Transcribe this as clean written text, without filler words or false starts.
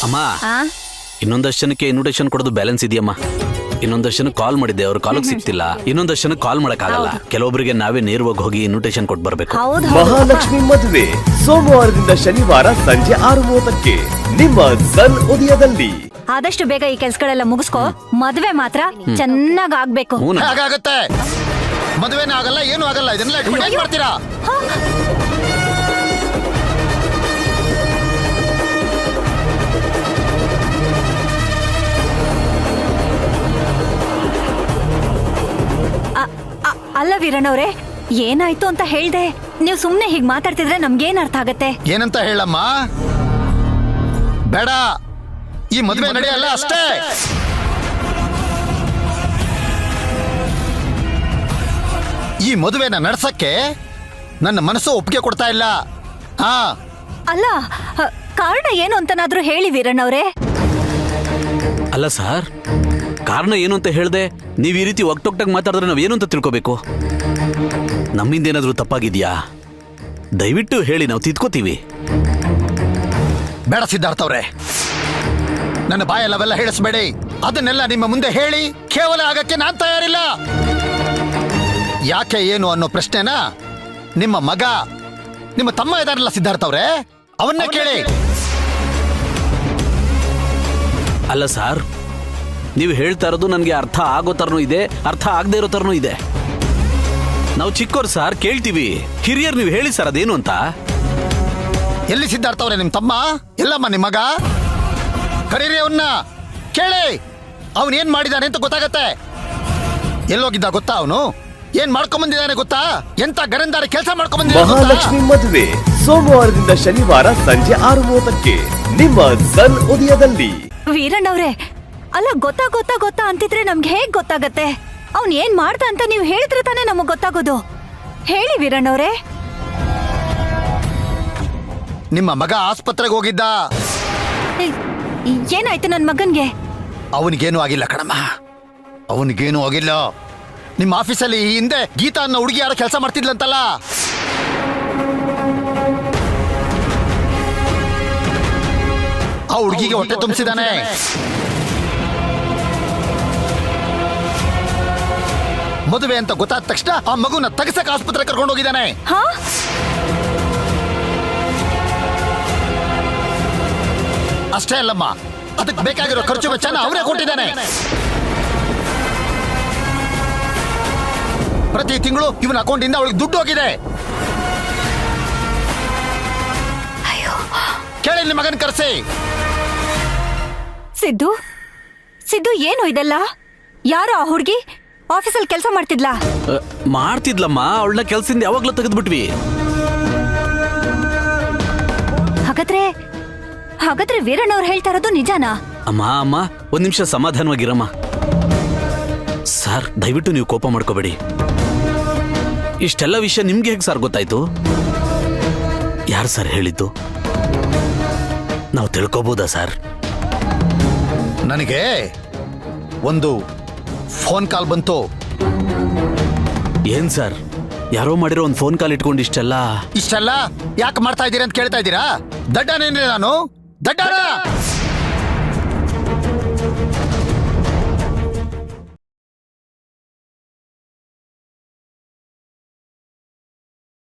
ಅಮ್ಮ ಇನ್ನೊಂದಷ್ಟು ಜನಕ್ಕೆ ಇನ್ವಿಟೇಷನ್ ಕೊಡೋದು ಬ್ಯಾಲೆನ್ಸ್ ಇದೆಯಮ್ಮ. ಇನ್ನೊಂದಷ್ಟು ಜನಕ್ಕೆ ಕಾಲ್ ಮಾಡಿದ್ದೆ, ಅವ್ರ ಕಾಲಿಗೆ ಸಿಗ್ತಿಲ್ಲ. ಇನ್ನೊಂದಷ್ಟು ಜನಕ್ಕೆ ಕಾಲ್ ಮಾಡಕ್ಕಾಗಲ್ಲ. ಕೆಲವೊಬ್ಬರಿಗೆ ನಾವೇ ನೇರವಾಗಿ ಹೋಗಿ ಇನ್ವಿಟೇಷನ್ ಕೊಟ್ಟು ಬರ್ಬೇಕು. ಮಹಾಲಕ್ಷ್ಮಿ ಮದುವೆ ಸೋಮವಾರದಿಂದ ಶನಿವಾರ ಸಂಜೆ 6:30ಕ್ಕೆ ನಿಮ್ಮ ಸನ್ ಉದಯದಲ್ಲಿ. ಆದಷ್ಟು ಬೇಗ ಈ ಕೆಲ್ಸಗಳೆಲ್ಲ ಮುಗಿಸ್ಕೋ. ಮದ್ವೆ ಮಾತ್ರ ಚೆನ್ನಾಗ್ ಆಗ್ಬೇಕು. ಹಾಗಾಗತ್ತೆ. ಮದುವೆನೇ ಆಗಲ್ಲ, ಏನು ಆಗಲ್ಲ. ಇದನ್ನೆಲ್ಲ ಇಟ್ಕೊಂಡು ಏನ್ ಮಾಡ್ತೀರಾ? ಅಲ್ಲ ವೀರಣ್ಣವ್ರೆ, ಏನಾಯ್ತು ಅಂತ ಹೇಳ್ದೆ. ನೀವು ಸುಮ್ನೆ ಹೀಗ್ ಮಾತಾಡ್ತಿದ್ರೆ ನಮ್ಗೇನ್ ಅರ್ಥ ಆಗತ್ತೆ? ಏನಂತ ಹೇಳಮ್ಮ? ಬೇಡ, ಈ ಮದುವೆ ನಡೆಯಲ್ಲ ಅಷ್ಟೇ. ಈ ಮದುವೆನ ನಡ್ಸಕ್ಕೆ ನನ್ನ ಮನಸ್ಸು ಒಪ್ಪಿಗೆ ಕೊಡ್ತಾ ಇಲ್ಲ. ಅಲ್ಲ, ಕಾರಣ ಏನು ಅಂತನಾದ್ರೂ ಹೇಳಿ ವೀರಣ್ಣವ್ರೆ. ಅಲ್ಲ ಸರ್, ಕಾರಣ ಏನು ಅಂತ ಹೇಳ್ದೆ ನೀವ್ ಈ ರೀತಿ ಒಟ್ಟೊಟ್ಟಾಗಿ ಮಾತಾಡಿದ್ರೆ ನಾವ್ ಏನು ಅಂತ ತಿಳ್ಕೋಬೇಕು? ನಮ್ಮಿಂದ ಏನಾದ್ರೂ ತಪ್ಪಾಗಿದ್ಯಾ? ದಯವಿಟ್ಟು ಹೇಳಿ, ನಾವು ತಿದ್ಕೋತೀವಿ. ಬೇಡ ಸಿದ್ಧಾರ್ಥ ಅವ್ರೆ, ನನ್ನ ಬಾಯಲ್ಲವೆಲ್ಲ ಹೇಳಿಸ್ಬೇಡಿ. ಅದನ್ನೆಲ್ಲ ನಿಮ್ಮ ಮುಂದೆ ಹೇಳಿ ಕೇವಲ ಆಗಕ್ಕೆ ನಾನ್ ತಯಾರಿಲ್ಲ. ಯಾಕೆ ಏನು ಅನ್ನೋ ಪ್ರಶ್ನೆನ ನಿಮ್ಮ ಮಗ, ನಿಮ್ಮ ತಮ್ಮ ಇದಾರಲ್ಲ ಸಿದ್ಧಾರ್ಥ ಅವ್ರೆ, ಅವನ್ನೇ ಕೇಳಿ. ಅಲ್ಲ ಸರ್, ನೀವು ಹೇಳ್ತಾ ಇರೋದು ನನಗೆ ಅರ್ಥ ಆಗೋ ತರನೂ ಇದೆ, ಅರ್ಥ ಆಗದೆ ಇರೋ ತರನೂ ಇದೆ. ನಾವು ಚಿಕ್ಕವ್ರು ಸರ್, ಕೇಳ್ತೀವಿ. ಹಿರಿಯರು ನೀವು ಹೇಳಿ ಸರ್ ಅದೇನು ಅಂತ. ಎಲ್ಲಿ ಸಿದ್ಧಾರ್ಥ ಅವ್ರೆ ನಿಮ್ ತಮ್ಮ? ಎಲ್ಲಮ್ಮ ನಿಮ್ ಮಗ? ಕರೀರಿ ಅವನ್ನ, ಕೇಳಿ. ಅವನ್ ಏನ್ ಮಾಡಿದಾನೆ ಅಂತ ಗೊತ್ತಾಗತ್ತೆ. ಎಲ್ಲೋಗಿದ್ದ ಗೊತ್ತಾ? ಅವನು ಏನ್ ಮಾಡ್ಕೊಂಡ್ ಗೊತ್ತಾ? ಎಂತ ಗರಂದಾರಿ ಕೆಲಸ ಮಾಡ್ಕೊಂಡ್ ಮಹಾಲಕ್ಷ್ಮಿ ಮದುವೆ ಸೋಮವಾರದಿಂದ ಶನಿವಾರ ಸಂಜೆ 6:30ಕ್ಕೆ ನಿಮ್ಮ ಸನ್ ಉದಯದಲ್ಲಿ. ವೀರಣ್ಣವ್ರೆ, ಅಲ್ಲ ಗೊತ್ತಾ ಗೊತ್ತಾ ಗೊತ್ತಾ ಅಂತಿದ್ರೆ ನಮ್ಗೆ ಹೇಗ್ ಗೊತ್ತಾಗತ್ತೆ? ಅವ್ನ್ ಏನ್ ಮಾಡ್ದ ಅಂತ ನೀವು ಹೇಳಿದ್ರೆ ತಾನೇ ನಮಗ್ ಗೊತ್ತಾಗೋದು. ಹೇಳಿ ವೀರಣ್ಣವ್ರೆ. ನಿಮ್ಮ ಮಗ ಆಸ್ಪತ್ರೆಗೆ ಹೋಗಿದ್ದ. ಏನಾಯ್ತು ನನ್ ಮಗನ್ಗೆ? ಅವನಿಗೇನು ಆಗಿಲ್ಲ ಕಣಮ್ಮ, ಅವನಿಗೇನು ಆಗಿಲ್ಲ. ನಿಮ್ಮ ಆಫೀಸಲ್ಲಿ ಈ ಹಿಂದೆ ಗೀತಾ ಅನ್ನೋ ಹುಡುಗಿ ಯಾರ ಕೆಲಸ ಮಾಡ್ತಿದ್ಲಂತಲ್ಲ, ಆ ಹುಡುಗಿಗೆ ಹೊಟ್ಟೆ ತುಂಬಿಸಿದಾನೆ. ಮದುವೆ ಅಂತ ಗೊತ್ತಾದ ತಕ್ಷಣ ಆ ಮಗುನ ತಗಸಕ್ ಆಸ್ಪತ್ರೆ ಕರ್ಕೊಂಡು ಹೋಗಿದ್ದಾನೆ. ಅಷ್ಟೇ ಅಲ್ಲಮ್ಮ, ಅದಕ್ಕೆ ಬೇಕಾಗಿರೋ ಖರ್ಚು ವೆಚ್ಚನ ಅವರೇ ಕೊಟ್ಟಿದ್ದಾನೆ. ಪ್ರತಿ ತಿಂಗಳು ಇವನ ಅಕೌಂಟಿಂದ ಅವಳಿಗೆ ದುಡ್ಡು ಹೋಗಿದೆ. ಕೇಳಿ ನಿಮ್ಮ ಮಗನ್ ಕರೆಸಿ. ಸಿದ್ದು, ಸಿದ್ದು ಏನು ಇದೆಲ್ಲ? ಯಾರೋ ಆ ಹುಡುಗಿ ಆಫೀಸಲ್ಲಿ ಕೆಲಸ ಮಾಡ್ತಿದ್ಲಾ? ಮಾಡ್ತಿದ್ಲಮ್ಮ, ಅವಳನ್ನ ಕೆಲಸದಿಂದ ಯಾವಾಗ್ಲೂ ತೆಗೆದ್ಬಿಟ್ವಿ. ಹಾಗಾದ್ರೆ ವೀರಣ್ಣವ್ರು ಹೇಳ್ತಾ ಇರೋದು ನಿಜಾನಾ? ಅಮ್ಮ ಒಂದ್ ನಿಮಿಷ ಸಮಾಧಾನವಾಗಿರಮ್ಮ. ಸರ್, ದಯವಿಟ್ಟು ನೀವು ಕೋಪ ಮಾಡ್ಕೋಬೇಡಿ. ಇಷ್ಟೆಲ್ಲ ವಿಷಯ ನಿಮ್ಗೆ ಹೇಗೆ ಸರ್ ಗೊತ್ತಾಯ್ತು? ಯಾರು ಸರ್ ಹೇಳಿದ್ದು? ನಾವು ತಿಳ್ಕೋಬಹುದಾ ಸರ್? ನನಗೆ ಒಂದು ಫೋನ್ ಕಾಲ್ ಬಂತು. ಏನ್ ಸರ್, ಯಾರೋ ಮಾಡಿರೋ ಒಂದು ಫೋನ್ ಕಾಲ್ ಇಟ್ಕೊಂಡು ಇಷ್ಟೆಲ್ಲ ಯಾಕೆ ಮಾಡ್ತಾ ಇದ್ದೀರಾ ಅಂತ ಕೇಳ್ತಾ ಇದ್ದೀರಾ? ದಡ್ಡನೇನ್ರಿ ನಾನು? ದಡ್ಡನ?